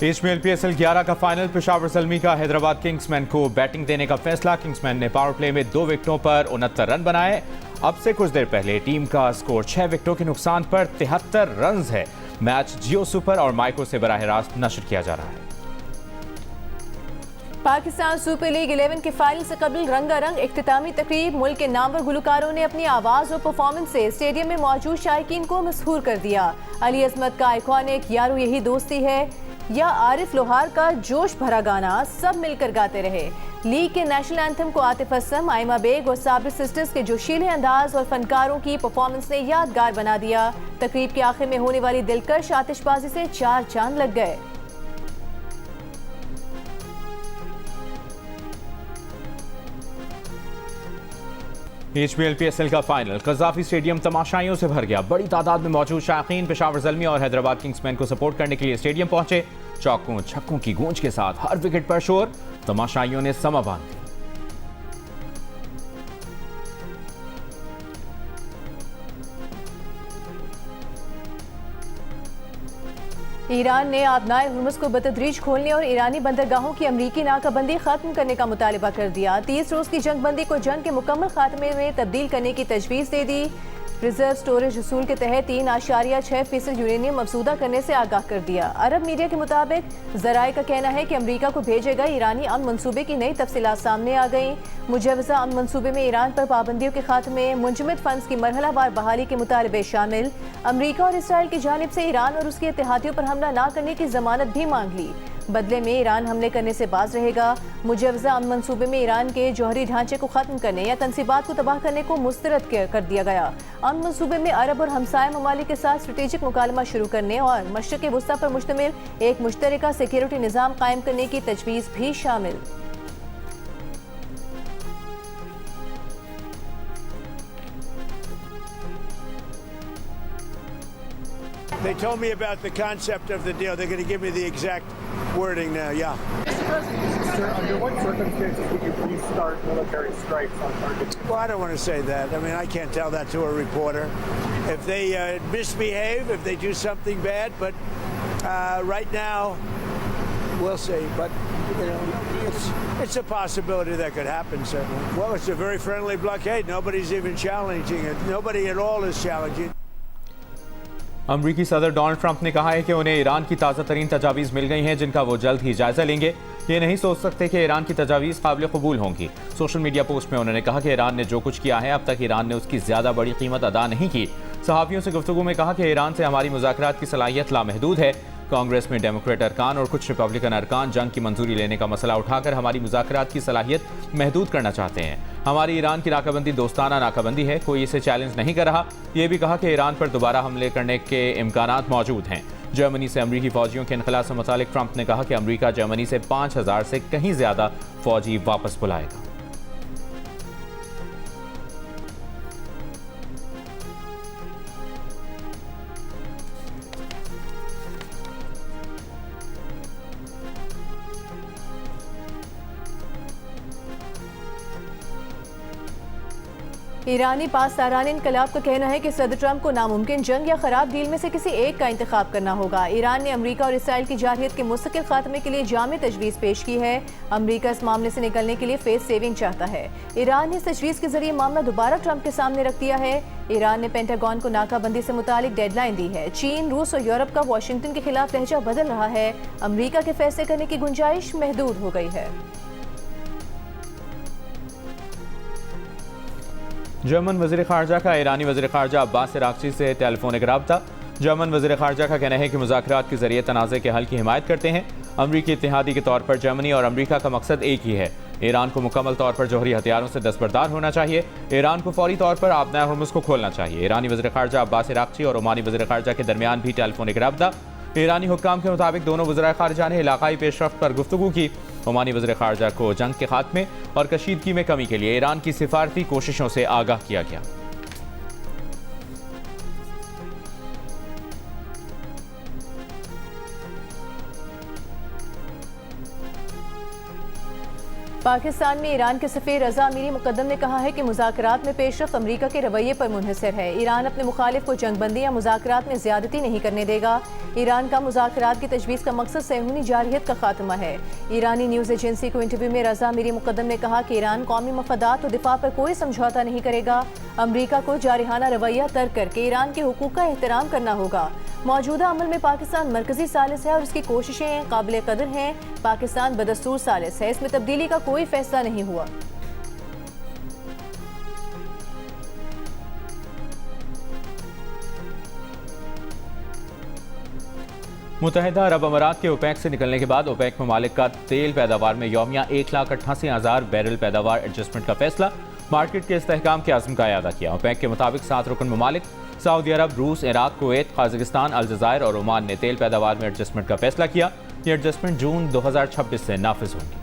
HBL-PSL 11 का final Peshawar Zalmi का Hyderabad Kingsman को बैटिंग देने का फैसला। किंग्समैन ने पावर प्ले में 2 विकेटों पर 69 रन बनाए। अब से कुछ देर पहले टीम का स्कोर 6 विकेटों के नुकसान पर 73 रन है। मैच जियो सुपर और माइक्रो से बराह रास्त नशर किया जा रहा है। पाकिस्तान सुपर लीग 11 के फाइनल से कबल रंगारंग इख्तितामी तकरीब। मुल्क के नामवर गुलकारों ने अपनी आवाज और परफॉर्मेंस से स्टेडियम में मौजूद शायकीन को मसहूर कर दिया। अली अजमत का आइकॉनिक यारो यही दोस्ती है या आरिफ लोहार का जोश भरा गाना सब मिलकर गाते रहे। लीग के नेशनल एंथम को आतिफ असलम, आइमा बेग और साबिर सिस्टर्स के जोशीले अंदाज और फनकारों की परफॉर्मेंस ने यादगार बना दिया। तकरीब के आखिर में होने वाली दिलकश आतिशबाजी से 4 चांद लग गए। HBL-PSL का फाइनल कज़ाफी स्टेडियम तमाशाइयों से भर गया। बड़ी तादाद में मौजूद शायकीन पेशावर ज़ल्मी और हैदराबाद किंग्समैन को सपोर्ट करने के लिए स्टेडियम पहुंचे। चौकों छक्कों की गूंज के साथ हर विकेट पर शोर, तमाशाइयों ने समा बांध दी। ईरान ने आबनाए हुर्मुज़ को बतदरीज खोलने और ईरानी बंदरगाहों की अमरीकी नाकाबंदी खत्म करने का मुतालबा कर दिया। 30 रोज की जंगबंदी को जंग के मुकम्मल खात्मे में तब्दील करने की तजवीज़ दे दी। रिजर्व स्टोरेज उसूल के तहत 3.6% यूरेनियम मफसूदा करने से आगाह कर दिया। अरब मीडिया के मुताबिक ज़राए का कहना है कि अमरीका को भेजे गए ईरानी अमन मनसूबे की नई तफसीलात सामने आ गई। मुजवज़ा अमन मनसूबे में ईरान पर पाबंदियों के खात्मे, मुंजमद फंड्स की मरहलावार बहाली के मुतालबे शामिल। अमरीका और इसराइल की जानिब से ईरान और उसके इत्तेहादियों पर हमला न करने की जमानत भी मांग ली। बदले में ईरान हमले करने से बाज रहेगा। मुजवज़ा अमन मनसूबे में ईरान के जौहरी ढांचे को खत्म करने या तनसीबात को तबाह करने को मुस्तरद कर दिया गया। अमन मनसूबे में अरब और हमसाय ममालिक के साथ स्ट्रेटेजिक मुकालमा शुरू करने और मशरिक़ वुस्ता पर मुश्तमिल एक मुश्तरका सिक्योरिटी निज़ाम कायम करने की तजवीज़ भी शामिल। They told me about the concept of the deal. They're going to give me the exact wording now. Yeah. Mr. President, sir, under what circumstances would you restart military strikes on targets? Well, I don't want to say that. I mean, I can't tell that to a reporter. If they misbehave, if they do something bad, but right now, we'll see. But you know, it's a possibility that could happen. Certainly. Well, it's a very friendly blockade. Nobody's even challenging it. Nobody at all is challenging. अमरीकी सदर Donald Trump ने कहा है कि उन्हें Iran की ताज़ा तरीन तजावीज़ मिल गई हैं जिनका वो जल्द ही जायजा लेंगे। ये नहीं सोच सकते कि ईरान की तजावीज़ काबिल कबूल होंगी। सोशल मीडिया पोस्ट में उन्होंने कहा कि ईरान ने जो कुछ किया है अब तक ईरान ने उसकी ज़्यादा बड़ी कीमत अदा नहीं की। सहाफ़ियों से गुफ्तगू में कहा कि ईरान से हमारी मुज़ाकरात की सलाहियत लामहदूद है। कांग्रेस में डेमोक्रेट अरकान और कुछ रिपब्लिकन अरकान जंग की मंजूरी लेने का मसला उठाकर हमारी मुज़ाकरात की सलाहियत महदूद करना चाहते हैं। हमारी ईरान की नाकाबंदी दोस्ताना नाकाबंदी है, कोई इसे चैलेंज नहीं कर रहा। ये भी कहा कि ईरान पर दोबारा हमले करने के इम्कानात मौजूद हैं। जर्मनी से अमरीकी फौजियों के इनखला से मुतालिक ट्रंप ने कहा कि अमरीका जर्मनी से 5000 से कहीं ज़्यादा फौजी वापस बुलाएगा। ईरानी पासदारान इनकलाब का कहना है कि सदर ट्रंप को नामुमकिन जंग या खराब डील में से किसी एक का इंतखाब करना होगा। ईरान ने अमरीका और इसराइल की जारहियत के मुस्तकिल खात्मे के लिए जामे तजवीज़ पेश की है। अमरीका इस मामले से निकलने के लिए फेस सेविंग चाहता है। ईरान ने इस तजवीज़ के जरिए मामला दोबारा ट्रंप के सामने रख दिया है। ईरान ने पेंटागन को नाकाबंदी से मुतालिक डेडलाइन दी है। चीन, रूस और यूरोप का वाशिंगटन के खिलाफ लहजा बदल रहा है। अमरीका के फैसले करने की गुंजाइश महदूद हो गई है। जर्मन वज़ीर ख़ारजा का ईरानी वज़ीर ख़ारजा अब्बास अराग़ची से टेलीफोनिक रब्ता। जर्मन वज़ीर ख़ारजा का कहना है कि मुज़ाकरात के ज़रिए तनाज़े के हल की हिमायत करते हैं। अमरीकी इत्तेहादी के तौर पर जर्मनी और अमरीका का मकसद एक ही है। ईरान को मुकम्मल तौर पर जौहरी हथियारों से दस्तबरदार होना चाहिए। ईरान को फौरी तौर पर आबनाए हुर्मुज़ को खोलना चाहिए। ईरानी वज़ीर ख़ारजा अब्बास अराग़ची और ओमानी वज़ीर ख़ारजा के दरमियान भी टेलीफोनिक रब्ता। ईरानी हुक्काम के मुताबिक दोनों वज़ीर ख़ारजा ने इलाक़ाई पेशरफ्त पर गुफ्तगू की। ओमानी वज़ीर ख़ारजा को जंग के खात्मे और कशीदगी में कमी के लिए ईरान की सिफारती कोशिशों से आगाह किया गया। पाकिस्तान में ईरान के सफीर रजा अमीरी मुकद्दम ने कहा है कि मुज़ाकरात में पेशरफ्त अमरीका के रवैये पर मुनहसर है। ईरान अपने मुखालिफ को जंगबंदी या मुज़ाकरात में ज्यादती नहीं करने देगा। ईरान का मुज़ाकरात की तजवीज़ का मकसद सहूनी जारहियत का खात्मा है। ईरानी न्यूज़ एजेंसी को इंटरव्यू में रजा अमीरी मुकद्दम ने कहा कि ईरान कौमी मफादात और दिफा पर कोई समझौता नहीं करेगा। अमरीका को जारहाना रवैया तर्क करके ईरान के हुकूक का एहतराम करना होगा। मौजूदा अमल में पाकिस्तान मरकजी सालिस है और उसकी कोशिशें काबिल कदर हैं। पाकिस्तान बदस्तूर सालिस है, इसमें तब्दीली का कोई फैसला नहीं हुआ। मुत्तहिदा अरब अमारात के ओपेक से निकलने के बाद ओपेक ममालिक का तेल पैदावार में यौमिया 1,88,000 बैरल पैदावार एडजस्टमेंट का फैसला मार्केट के इस्तेहकाम के आज़म का अदा किया। ओपेक के मुताबिक 7 रुकन ममालिक सऊदी अरब, रूस, इराक, कुवैत, काज़ाकिस्तान, अलजायर और ओमान ने तेल पैदावार में एडजस्टमेंट का फैसला किया। ये एडजस्टमेंट जून 2026 से नाफिज होंगी।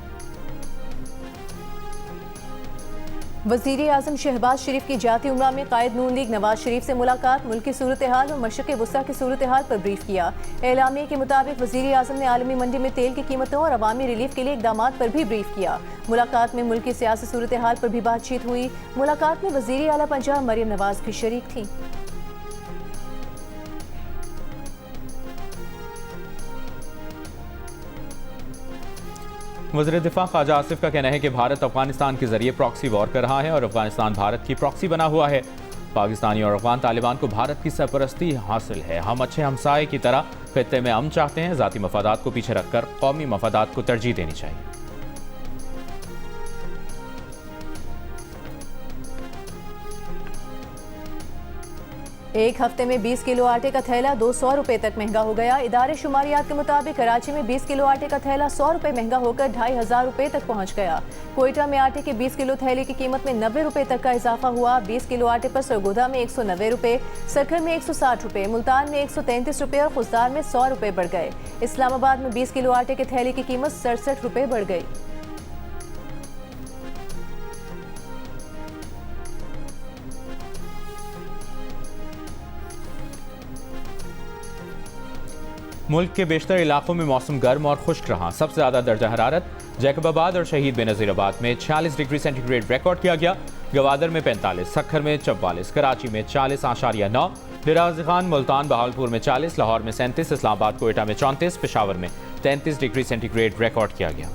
वज़ीर आज़म शहबाज शरीफ की जाती उम्रा में कायद नून लीग नवाज शरीफ से मुलाकात, मुल्क की सूरत हाल और मशरिक़ वस्ता की सूरत हाल पर ब्रीफ किया। एलामिया के मुताबिक वज़ीर आज़म ने आलमी मंडी में तेल की कीमतों और अवामी रिलीफ के लिए इक़दामात पर भी ब्रीफ किया। मुलाकात में मुल्क की सियासी सूरत हाल पर भी बातचीत हुई। मुलाकात में वज़ीर आला पंजाब मरियम नवाज भी शरीक थी। वज़ीर दिफा ख्वाजा आसिफ का कहना है कि भारत अफगानिस्तान के जरिए प्रॉक्सी वॉर कर रहा है और अफगानिस्तान भारत की प्रॉक्सी बना हुआ है। पाकिस्तानी और अफगान तालिबान को भारत की सरपरस्ती हासिल है। हम अच्छे हमसाये की तरह खित्ते में अमन चाहते हैं। ज़ाती मफादात को पीछे रखकर कौमी मफादात को तरजीह देनी चाहिए। एक हफ्ते में 20 किलो आटे का थैला 200 रुपए तक महंगा हो गया। इदारे शुमारियात के मुताबिक कराची में 20 किलो आटे का थैला 100 रुपए महंगा होकर 2,500 रुपए तक पहुंच गया। कोयटा में आटे के 20 किलो थैले की कीमत में 90 रुपए तक का इजाफा हुआ। 20 किलो आटे पर सरगोदा में 190 रुपए, सरखर में 160 रुपए, मुल्तान में 133 रुपए और खुजदार में 100 रुपए बढ़ गए। इस्लामाबाद में 20 किलो आटे के थैले की कीमत 67 रुपए बढ़ गई। मुल्क के बेशतर इलाकों में मौसम गर्म और खुश्क रहा। सबसे ज़्यादा दर्जा हरारत जैकबाबाद और शहीद बेनज़ीराबाद में 46 डिग्री सेंटीग्रेड रिकॉर्ड किया गया। गवादर में 45, सक्खर में 44, कराची में 40.9, डेरा गाज़ी खान, मुल्तान, बहावलपुर में 40, लाहौर में 37, इस्लामाबाद, कोयटा में 34, पेशावर में 33 डिग्री सेंटीग्रेड रिकॉर्ड किया गया।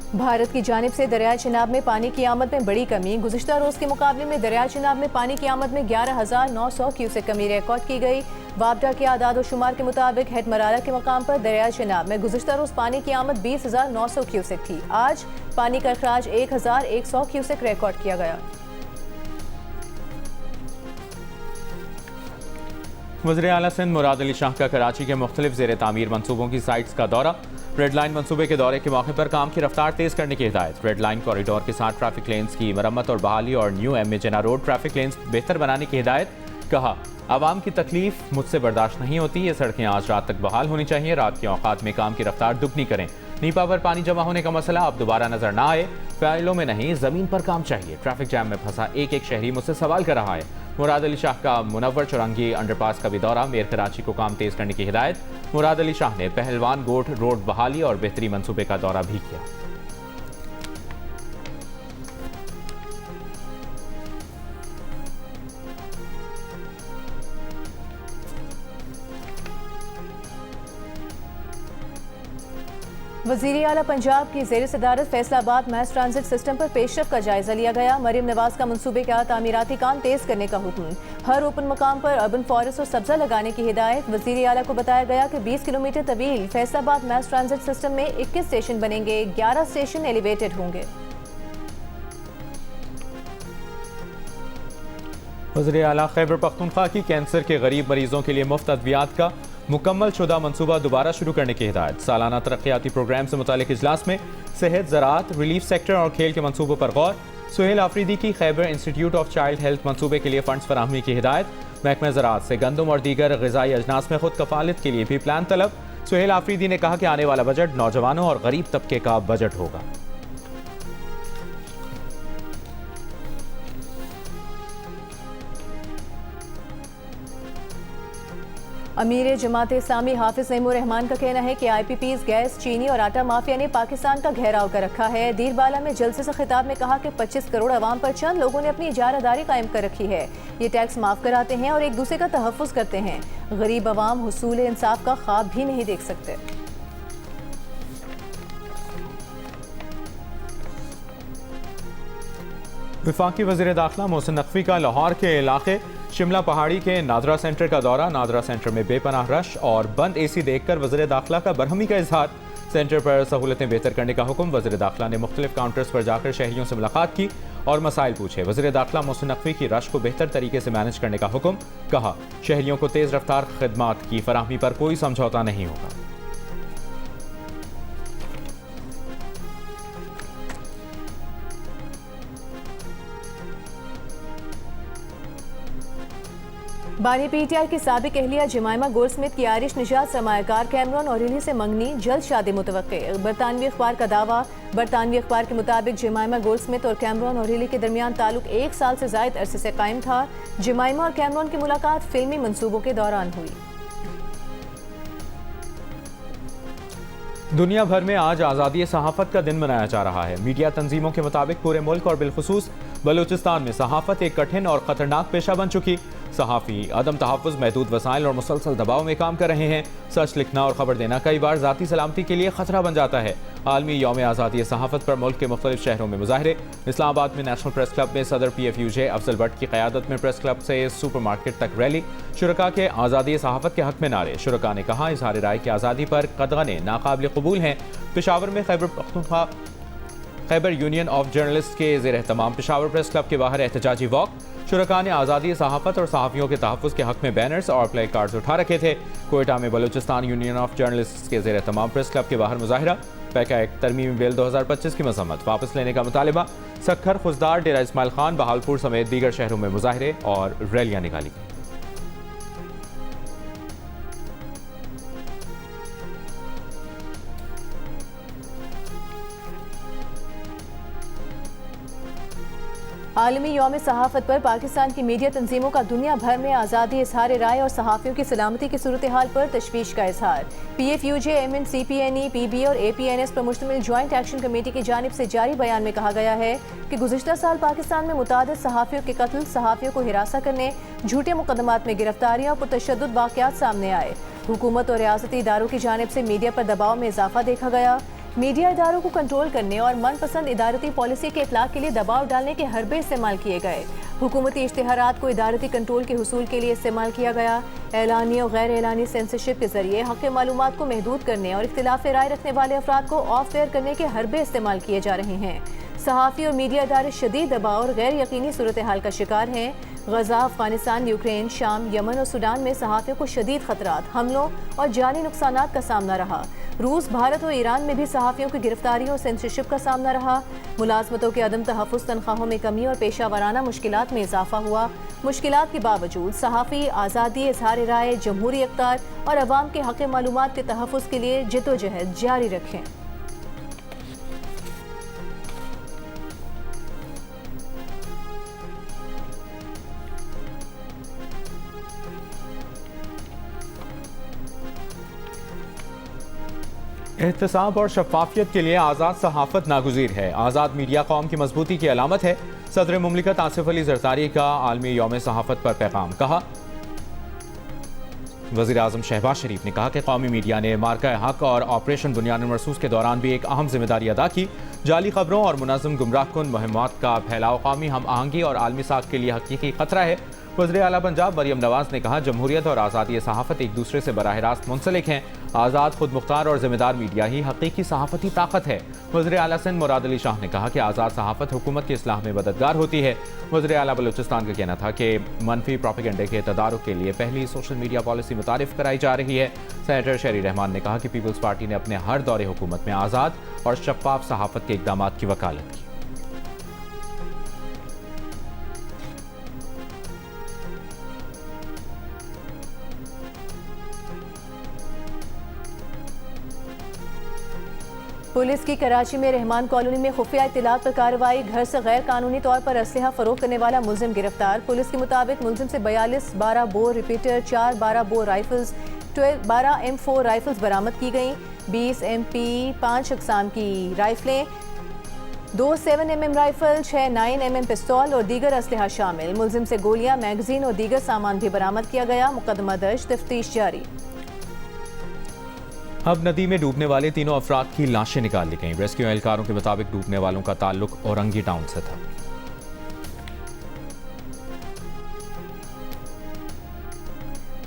भारत की जानिब से दरियाए चिनाब में पानी की आमद में बड़ी कमी। गुज़िश्ता रोज़ के मुकाबले में दरियाए चिनाब में पानी की आमद में 11,900 क्यूसेक कमी रिकॉर्ड की गई। वापडा के आदाद और शुमार के मुताबिक हेड मरारा के मकाम पर दरियाए चिनाब में गुज़िश्ता रोज़ पानी की आमद 20,900 क्यूसेक थी। आज पानी का अखराज 1,100 क्यूसेक रिकॉर्ड किया गया। वज़ीर आला सिंध मुराद अली शाह का कराची के मुख्तलिफ ज़ेर तामीर मनसूबों की साइट्स का दौरा। रेड लाइन मनसूबे के दौरे के मौके पर काम की रफ्तार तेज करने की हिदायत। रेड लाइन कॉरिडोर के साथ ट्रैफिक लेन्स की मरम्मत और बहाली और न्यू एम जना रोड ट्रैफिक लेन्स बेहतर बनाने की हिदायत। कहा, आवाम की तकलीफ मुझसे बर्दाश्त नहीं होती। ये सड़कें आज रात तक बहाल होनी चाहिए। रात के औकात में काम की रफ्तार दुगनी करें। नीपा पर पानी जमा होने का मसला अब दोबारा नजर ना आए। फाइलों में नहीं, जमीन पर काम चाहिए। ट्रैफिक जैम में फंसा एक एक शहरी मुझसे सवाल कर रहा है। मुराद अली शाह का मुनव्वर चौरंगी अंडरपास का भी दौरा। मेयर कराची को काम तेज करने की हिदायत। मुराद अली शाह ने पहलवान गोठ रोड बहाली और बेहतरी मंसूबे का दौरा भी किया। वज़ीर आला पंजाब की ज़ेर सदारत फैसलाबाद मैस ट्रांजिट सिस्टम पर पेशरफ का जायजा लिया गया। मरियम नवाज का मनसूबे का तामीराती काम तेज करने का हुक्म। हर ओपन मकाम पर अर्बन फॉरेस्ट और सब्जा लगाने की हिदायत। वज़ीर आला को बताया गया कि 20 किलोमीटर तवील फैसलाबाद मैस ट्रांजिट सिस्टम में 21 स्टेशन बनेंगे। 11 स्टेशन एलिवेटेड होंगे। वज़ीर आला खैबर पख्तूनख्वा की कैंसर के गरीब मरीजों के लिए मुफ्त अद्वियात का मुकम्मल शुदा मनसूबा दोबारा शुरू करने की हिदायत। सालाना तरक्याती प्रोग्राम से मुतालिक इजलास में सेहत, ज़राअत, रिलीफ सेक्टर और खेल के मनसूबों पर गौर। सुहेल आफरीदी की Khyber institute of child health मनसूबे के लिए फंड्स फराहमी की हिदायत। महकमा ज़राअत से गंदम और दीगर ग़िज़ाई अजनास में खुद कफालत के लिए भी प्लान तलब। सुहेल आफरीदी ने कहा कि आने वाला बजट नौजवानों और गरीब तबके का बजट होगा। अमीर जमात इस्लामी हाफिज नईमुर रहमान का कहना है कि IPPs गैस, चीनी और आटा माफिया ने पाकिस्तान का घेराव कर रखा है। दीरबाला में जलसे से खिताब में कहा कि 25 करोड़ अवाम पर चंद लोगों ने अपनी इजारादारी कायम कर रखी है। ये टैक्स माफ कराते हैं और एक दूसरे का तहफ़्फ़ुज़ करते हैं। गरीब अवाम हुसूल इंसाफ का ख्वाब भी नहीं देख सकते। वफाकी वज़ीर दाखिला मोहसिन नकवी का लाहौर के इलाके शिमला पहाड़ी के नादरा सेंटर का दौरा। नादरा सेंटर में बेपनाह रश और बंद AC देखकर वज़ीर दाखिला का बरहमी का इजहार। सेंटर पर सहूलतें बेहतर करने का हुक्म। वज़ीर दाखिला ने मुख्तलिफ काउंटर्स पर जाकर शहरियों से मुलाकात की और मसाइल पूछे। वज़ीर दाखिला मोहसिन नकवी की रश को बेहतर तरीके से मैनेज करने का हुक्म। कहा, शहरियों को तेज़ रफ्तार खिदमात की फराहमी पर कोई समझौता नहीं होगा। बानी PTI की साबिक अहलिया जमाइमा गोल्डस्मिथ की आयरिश निजात सरमायाकार कैमरॉन ऑरेली से मंगनी, जल्द शादी मुतवक्के। बरतानवी अखबार का दावा। बरतानवी अखबार के मुताबिक जमाइमा गोल्डस्मिथ और कैमरॉन ऑरेली के दरमियान ताल्लुक 1 साल से जायद अरसे से कायम था। जमाइमा और कैमरॉन की मुलाकात फिल्मी मंसूबों के दौरान हुई। दुनिया भर में आज आज़ादी सहाफ़त का दिन मनाया जा रहा है। मीडिया तंजीमों के मुताबिक पूरे मुल्क और बिलखुसूस बलूचिस्तान में सहाफ़त एक कठिन और ख़तरनाक पेशा बन चुकी। सहाफ़ी अदम तहफ़्फ़ुज़, महदूद वसाइल और मुसलसल दबाव में काम कर रहे हैं। सच लिखना और ख़बर देना कई बार ज़ाती सलामती के लिए ख़तरा बन जाता है। आलमी यौम आज़ादी सहाफ़त पर मुल्क के मुख्तलिफ शहरों में मुजाहरे। इस्लामाबाद में नेशनल प्रेस क्लब में सदर PFUJ अफजल भट्ट की क़यादत में प्रेस क्लब से सुपर मार्केट तक रैली। शुरका के आज़ादी सहाफ़त के हक़ में नारे। शुरका ने कहा, इज़हार राय की आज़ादी पर कदगने नाकाबिल कबूल हैं। पेशावर में खैबर यूनियन ऑफ जर्नलिस्ट के ज़ेर एहतमाम पेशावर प्रेस क्लब के बाहर एहतजाजी वॉक। शुरका ने आज़ादी सहाफ़त और सहाफ़ियों के तहफ़्फ़ुज़ के हक़ में बैनर्स और प्ले कार्ड्स उठा रखे थे। कोयटा में बलूचिस्तान यूनियन ऑफ जर्नलिस्ट के ज़ेर एहतमाम प्रेस क्लब के बाहर मुजाहिरा। पैका एक तरमीमी बिल 2025 की मज़म्मत, वापस लेने का मुतालिबा। सक्खर, खुजदार, डेरा इस्माइल खान, बहालपुर समेत दीगर शहरों में मुजाहिरे और रैलियाँ निकाली गई। आलमी यौम सहाफ़त पर पाकिस्तान की मीडिया तंजीमों का दुनिया भर में आज़ादी, इज़हार राय और सहाफ़ियों की सलामती की सूरत हाल पर तशवीश का इजहार। PFUJ, MN, CPNE, PB और APNS पर मुश्तमिल जॉइंट एक्शन कमेटी की जानिब से जारी बयान में कहा गया है कि गुज़िश्ता साल पाकिस्तान में मुतादिद सहाफ़ियों के कत्ल, सहाफ़ियों को हिरासत करने, झूठे मुकदमात में गिरफ्तारियाँ और पुरतशद्दुद वाक़यात सामने आए। हुकूमत और रियासती इदारों की जानिब से मीडिया पर दबाव में इजाफा देखा गया। मीडिया इदारों को कंट्रोल करने और मनपसंद इदारती पॉलिसी के इतलाक़ के लिए दबाव डालने के हरबे इस्तेमाल किए गए। हुकूमती इश्तिहारात को इदारती कंट्रोल के हुसूल के लिए इस्तेमाल किया गया। एलानी और गैर एलानी सेंसरशिप के जरिए हक़ मालूमात को महदूद करने और इख्तिलाफ राय रखने वाले अफराद को ऑफ एयर करने के हरबे इस्तेमाल किए जा रहे हैं। सहाफ़ी और मीडिया इदारे शदीद दबाव और गैर यकीनी सूरत हाल का शिकार हैं। गजा, अफगानिस्तान, यूक्रेन, शाम, यमन और सूडान में सहाफ़ियों को शदीद खतरात, हमलों और जानी नुकसानात का सामना रहा। रूस, भारत और ईरान में भी सहाफ़ियों की गिरफ्तारियों और सेंसरशिप का सामना रहा। मुलाजमतों के अदम तहफ़्फ़ुज़, तनख्वाहों में कमी और पेशा वाराना मुश्किलात में इजाफा हुआ। मुश्किलात के बावजूद सहाफ़ी आज़ादी, इज़हार राय, जमहूरी इख्तियार और अवाम के हक़ मालूमात के तहफ़्फ़ुज़ के लिए जिद्दोजहद जारी रखें। एहतसाब और शफाफियत के लिए आज़ाद सहाफ़त नागुज़ीर है। आज़ाद मीडिया कौम की मजबूती की अलामत है। सदर मुमलिकत आसिफ अली ज़रदारी का आलमी यौम सहाफ़त पर पैगाम। कहा, वज़ीर आज़म शहबाज शरीफ ने कहा कि कौमी मीडिया ने मार्का हक़ और ऑपरेशन बुनियाद मरसूस के दौरान भी एक अहम जिम्मेदारी अदा की। जाली खबरों और मुनज़्ज़म गुमराहकुन मुहिम्मात का फैलाव कौमी हम आहंगी और आलमी साख के लिए हकीकी खतरा है। वज़ीर आला पंजाब मरियम नवाज़ ने कहा, जमहूरियत और आज़ादी सहाफ़त एक दूसरे से बराह रास्त मुंसलिक हैं। आज़ाद, खुद मुख्तार और ज़िम्मेदार मीडिया ही हकीकी सहाफ़ती ताकत है। वज़ीर आला सिंध मुराद अली शाह ने कहा कि आज़ाद सहाफ़त हुकूमत की इस्लाह में मददगार होती है। वज़ीर आला बलूचिस्तान का कहना था कि मनफी प्रोपेगेंडे के तदारुक के लिए पहली सोशल मीडिया पॉलिसी मुतारिफ कराई जा रही है। सेनेटर शरी रहमान ने कहा कि पीपल्स पार्टी ने अपने हर दौरे हुकूमत में आज़ाद और शफाफ सहाफ़त के इक़दाम की वकालत की। पुलिस की कराची में रहमान कॉलोनी में खुफिया इत्तलात पर कार्रवाई। घर से गैर कानूनी तौर पर असलहा फरोख्त करने वाला मुलजिम गिरफ्तार। पुलिस के मुताबिक मुलजिम से 42 12 bore repeater, 4 12 bore rifles, 12 M4 rifles बरामद की गई। 20 MP 5 अकसाम की राइफलें, 2 7mm राइफल, 6 9mm पिस्तौल और दीगर असलहा शामिल। मुलजिम से गोलियां, मैगजीन और दीगर सामान भी बरामद किया गया। मुकदमा दर्ज, तफ्तीश जारी। अब नदी में डूबने वाले तीनों अफराद की लाशें निकाल ली गईं। रेस्क्यू एहलकारों के मुताबिक डूबने वालों का ताल्लुक औरंगी टाउन से था।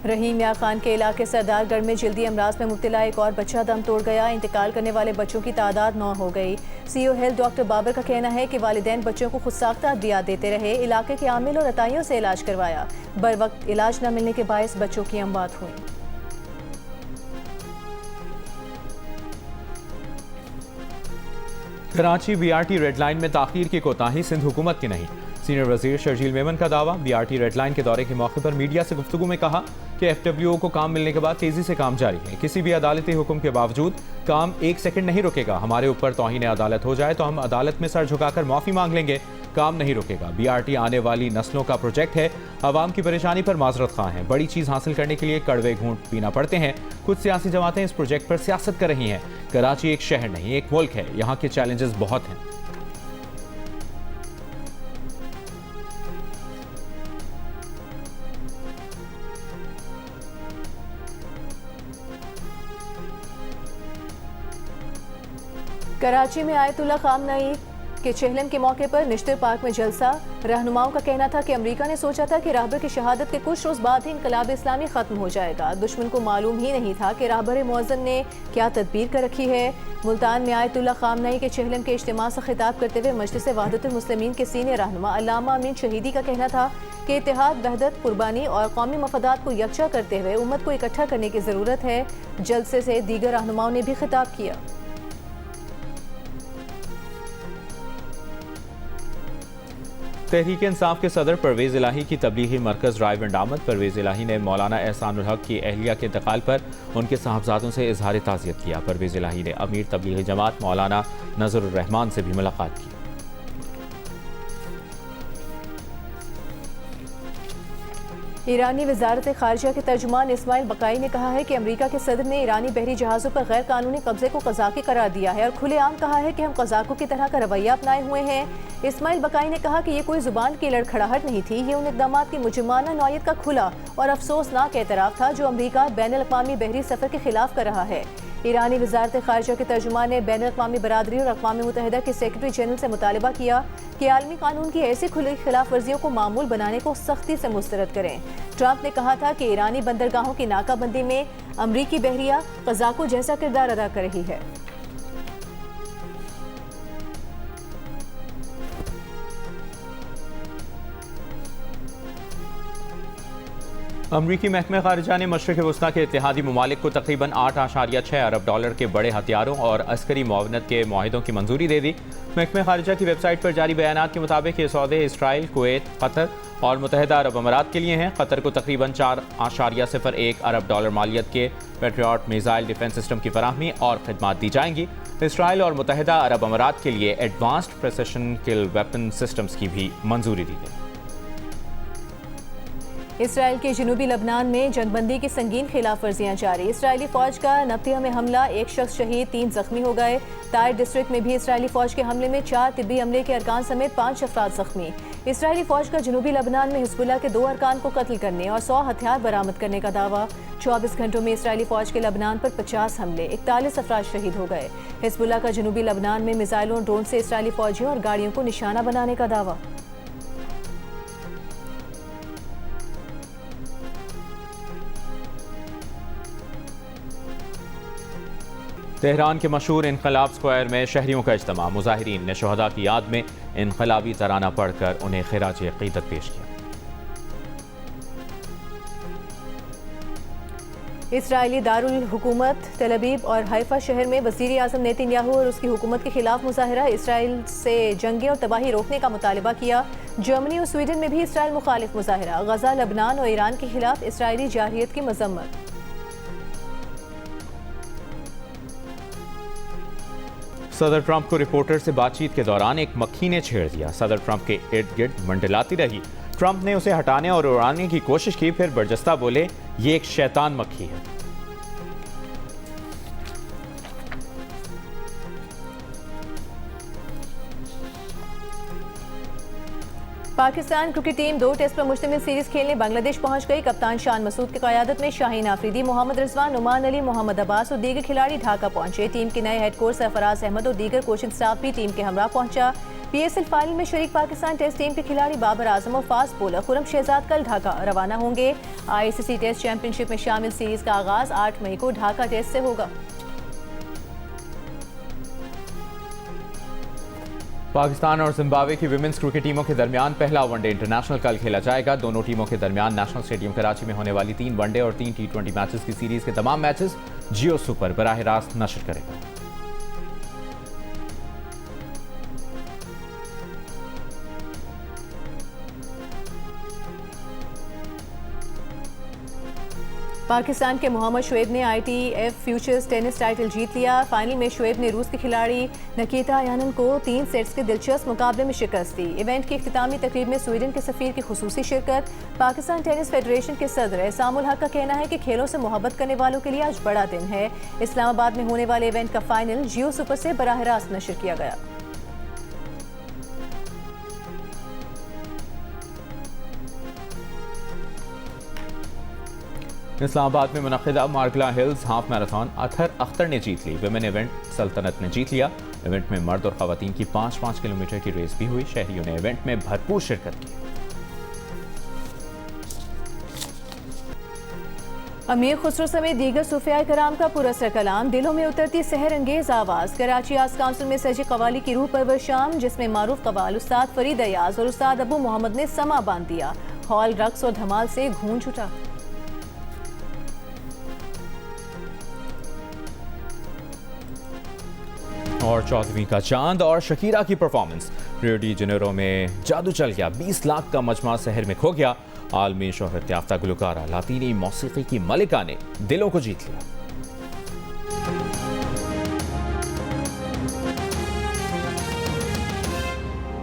रहीम या खान के इलाके सरदारगढ़ में जल्दी अमराज में मुब्तला एक और बच्चा दम तोड़ गया। इंतकाल करने वाले बच्चों की तादाद 9 हो गई। CEO हेल्थ डॉक्टर बाबर का कहना है कि वालिदैन बच्चों को खुद साख्ता अद्वियात देते रहे। इलाके के आमिल और अताइयों से इलाज करवाया। बर वक्त इलाज न मिलने के बायस बच्चों की अमवात हुई। कराची BRT रेड लाइन में ताखीर की कोताही सिंध हुकूमत की नहीं। सीनियर वजीर शर्जील मेमन का दावा। BRT रेड लाइन के दौरे के मौके पर मीडिया से गुफ्तगू में कहा कि FWO को काम मिलने के बाद तेजी से काम जारी है। किसी भी अदालती हुक्म के बावजूद काम 1 सेकंड नहीं रुकेगा। हमारे ऊपर तौहीन अदालत हो जाए तो हम अदालत में सर झुकाकर माफी मांग लेंगे। काम नहीं रुकेगा। BRT आने वाली नस्लों का प्रोजेक्ट है। आवाम की परेशानी पर माजरत खां हैं। बड़ी चीज हासिल करने के लिए कड़वे घूंट पीना पड़ते हैं। कुछ सियासी जमातें इस प्रोजेक्ट पर सियासत कर रही हैं। कराची एक शहर नहीं, एक मुल्क है। यहाँ के चैलेंजेस बहुत हैं। कराची में आयतुल्ला खामनई के चहलम के मौके पर निश्तर पार्क में जलसा। रहनुमाओं का कहना था कि अमेरिका ने सोचा था कि राहबर की शहादत के कुछ रोज बाद ही इनकलाब इस्लामी खत्म हो जाएगा। दुश्मन को मालूम ही नहीं था कि राहबर मुअज्जन ने क्या तदबीर कर रखी है। मुल्तान में आयतुल्ला खामनई के चहलम के इज्तिमा से खिताब करते हुए मजलिस वहदतुल मुस्लिमीन के सीनियर रहनुमा अल्लामा अमीन शहीदी का कहना था कि इत्तेहाद, वहदत, कुर्बानी और कौमी मफादात को यकजा करते हुए उम्मत को इकट्ठा करने की ज़रूरत है। जलसे से दीगर रहनुमाओं ने भी खिताब किया। तहरीक इंसाफ के सदर परवेज़ इलाही की तबलीगी मरकज़ ड्राइव एंड आमद। परवेज़ इलाही ने मौलाना एहसानुल हक की अहलिया के इंतकाल पर उनके साहबजादों से इजहार ताज़ियत किया। परवेज़ इलाही ने अमीर तबलीगी जमात मौलाना नज़रुर रहमान से भी मुलाकात की। ईरानी वजारत खारजा के तर्जुमान इस्माइल बकाई ने कहा है कि अमेरिका के सदर ने ईरानी बहरी जहाज़ों पर गैर कानूनी कब्जे को कज़ाकी करार दिया है और खुलेआम कहा है कि हम कज़ाकों की तरह का रवैया अपनाए हुए हैं। इस्माइल बकाई ने कहा कि ये कोई जुबान की लड़खड़ाहट नहीं थी, ये उन इक़दाम की मुजरिमाना नौयत का खुला और अफसोसनाक एतराफ़ था जो अमेरिका बैनुल-अक़वामी बहरी सफ़र के खिलाफ कर रहा है। ईरानी वजारत खारजा के तर्जुमान ने बैनुल-अक़वामी बरादरी और अक़वाम मुत्तहिदा के सेक्रेटरी जनरल से मुतालबा किया कि आलमी कानून की ऐसी खुली खिलाफ वर्जियों को मामूल बनाने को सख्ती से मुस्तरद करें। ट्रंप ने कहा था कि ईरानी बंदरगाहों की नाकाबंदी में अमरीकी बहरिया कज़ाकों जैसा किरदार अदा कर रही है। अमरीकी महकमे खारिजा ने मशरिक़ वस्ता के इत्तेहादी ममालिक को तकरीबन $8.6 अरब के बड़े हथियारों और अस्करी मुआवनत के मुआहिदों की मंजूरी दे दी। महकमे खारिजा की वेबसाइट पर जारी बयानात के मुताबिक ये सौदे इसराइल, कुवैत, कतर और मुत्तहिदा अरब अमारात के लिए हैं। कतर को तकरीबन $4.01 अरब मालियत के पैट्रियट मिसाइल डिफेंस सिस्टम की फराहमी और खिदमात दी जाएंगी। इसराइल और मुत्तहिदा अरब अमारात के लिए एडवांस्ड प्रिसिशन किल वेपन सिस्टम्स की भी मंजूरी दी गई। इसराइल के जनूबी लबनान में जंगबंदी की संगीन खिलाफ वर्जियाँ जारी। इसराइली फौज का नब्तिया में हमला, 1 शख्स शहीद, 3 जख्मी हो गए। ताइर डिस्ट्रिक्ट में भी इसराइली फौज के हमले में 4 तिब्बी अमले के अरकान समेत 5 अफराद जख्मी। इसराइली फौज का जनूबी लबनान में हिजबुल्लाह के 2 अरकान को कत्ल करने और 100 हथियार बरामद करने का दावा। 24 घंटों में इसराइली फौज के लबनान पर 50 हमले, 41 अफराद शहीद हो गए। हिजबुल्लाह का जनूबी लबनान में मिसाइलों और ड्रोन से इसराइली फौजियों और गाड़ियों को निशाना बनाने का दावा। तेहरान के मशहूर इनकलाब स्क्वायर में शहरियों का इज्तिमा। मुजाहिरीन ने शहदा की याद में इनकलाबी तराना पढ़कर उन्हें खिराज अक़ीदत पेश किया। इसराइली दारुल हुकूमत तेल अवीव और हाइफा शहर में वज़ीर आज़म नेतन्याहू और उसकी हुकूमत के खिलाफ मुजाहिरा। इसराइल से जंगें और तबाही रोकने का मुतालबा किया। जर्मनी और स्वीडन में भी इसराइल मुखालिफ मुजाहिरा। गजा, लबनान और ईरान के खिलाफ इसराइली जारहियत की मजम्मत। सदर ट्रंप को रिपोर्टर से बातचीत के दौरान एक मक्खी ने छेड़ दिया। सदर ट्रंप के इर्द गिर्द मंडलाती रही। ट्रंप ने उसे हटाने और उड़ाने की कोशिश की, फिर बरजस्ता बोले, ये एक शैतान मक्खी है। पाकिस्तान क्रिकेट टीम 2 टेस्ट पर मुश्तमिल सीरीज खेलने बांग्लादेश पहुंच गई। कप्तान शान मसूद की क़यादत में शाहीन आफरीदी, मोहम्मद रिजवान, नुमान अली, मोहम्मद अब्बास और दीगर खिलाड़ी ढाका पहुंचे। टीम के नए हेड कोच सरफराज अहमद और दीगर कोचिंग स्टाफ भी टीम के हमरा पहुंचा। PSL फाइनल में शरीक पाकिस्तान टेस्ट टीम के खिलाड़ी बाबर आजम और फास्ट बॉलर खुरम शहजाद कल ढाका रवाना होंगे। ICC टेस्ट चैंपियनशिप में शामिल सीरीज का आगाज 8 मई को ढाका टेस्ट से होगा। पाकिस्तान और जिम्बाब्वे की विमेंस क्रिकेट टीमों के दरमियान पहला वनडे इंटरनेशनल कल खेला जाएगा। दोनों टीमों के दरमियान नेशनल स्टेडियम कराची में होने वाली 3 वनडे और 3 T20 मैचेस की सीरीज के तमाम मैचेस जियो सुपर बराह रास्त नशर करेगा। पाकिस्तान के मोहम्मद शुएब ने ITF फ्यूचर्स टेनिस टाइटल जीत लिया। फाइनल में शुएब ने रूस के खिलाड़ी निकिता यानन को 3 सेट्स के दिलचस्प मुकाबले में शिकस्त दी। इवेंट की इख्तितामी तकरीब में स्वीडन के सफीर की खुसूसी शिरकत। पाकिस्तान टेनिस फेडरेशन के सदर एहसामुल हक का कहना है कि खेलों से मोहब्बत करने वालों के लिए आज बड़ा दिन है। इस्लामाबाद में होने वाले इवेंट का फाइनल जियो सुपर से बराह रास्त नशर किया गया। इस्लामाबाद में मुनक़िदा Margalla Hills half marathon Athar Akhtar ने जीत ली। विमेन इवेंट सल्तनत ने जीत लिया। इवेंट में मर्द और ख़वातीन की 5-5 किलोमीटर की रेस भी हुई। शहरियों ने इवेंट में भरपूर शिरकत की। अमीर खुसरो समेत दीगर सूफिया कराम का पुरस्कार कलाम, दिलों में उतरती सहर अंगेज आवाज़। कराची आर्ट्स काउंसिल में सजी कवाली की रूह परवर शाम, जिसमें मारूफ कवाल उस्ताद फरीद अयाज और उस्ताद अबू मोहम्मद ने समा बांध दिया। हॉल रक्स और धमाल से गूंज उठा। और 14वीं का चांद और शकीरा की परफॉर्मेंस। रियो डी जेनेरो में जादू चल गया। 20 लाख का मजमा शहर में खो गया। आलमी शोहरत याफ्ता गुलकारा लातीनी मौसीकी की मलिका ने दिलों को जीत लिया।